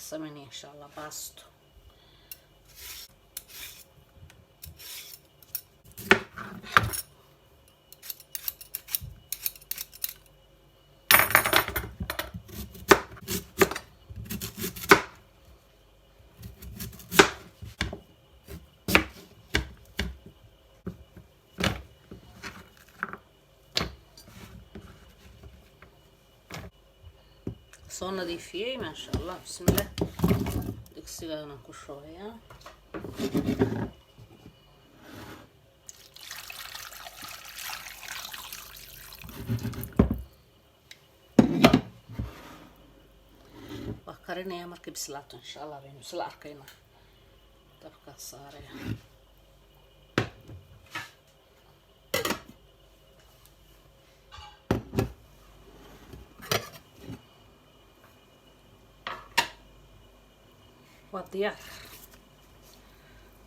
سميني إن شاء الله باستو. soo nadiifiyey maasha allah. bismillaah. digsigaana ku shubayaa. waa karinayaa markay bislaato insha allah baynu isla arkaynaa. dabkaa saaraya. waa diyaar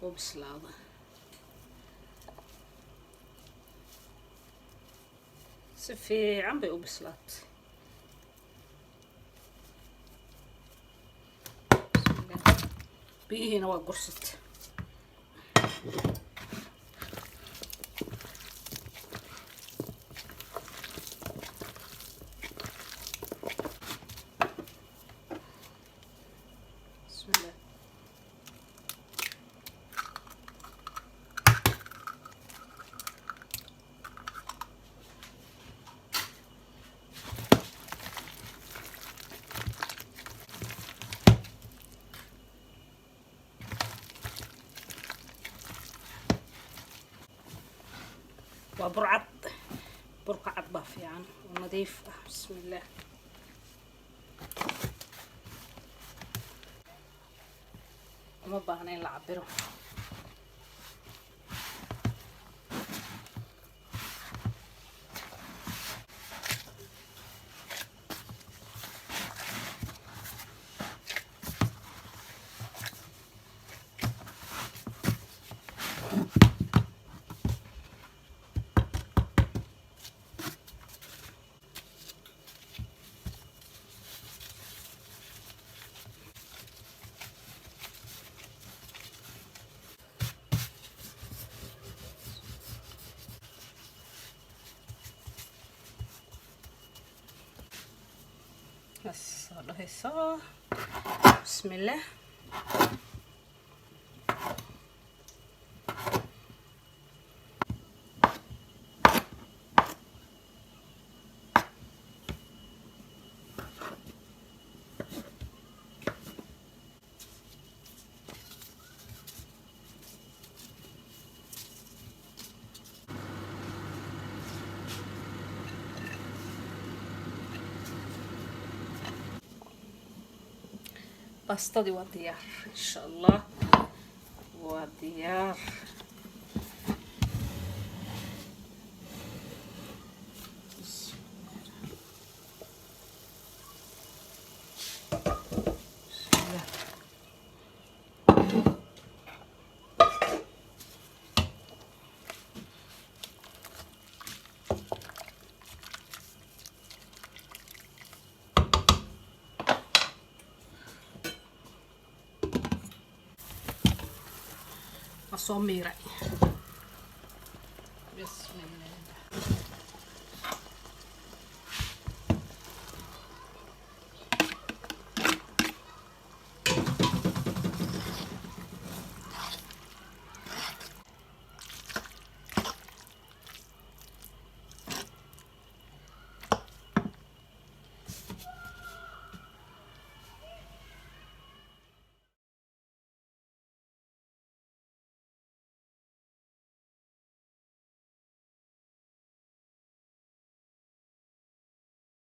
oo bislaada. si fiican bay u bislaatay. biyihiina waa gursatay. waa burka cad baa fiican oo nadiif ah. bismillaah. uma baahna in la cabiro. بس الله يسار. بسم الله. باستدي وديار ان شاء الله. وديار soo miiray.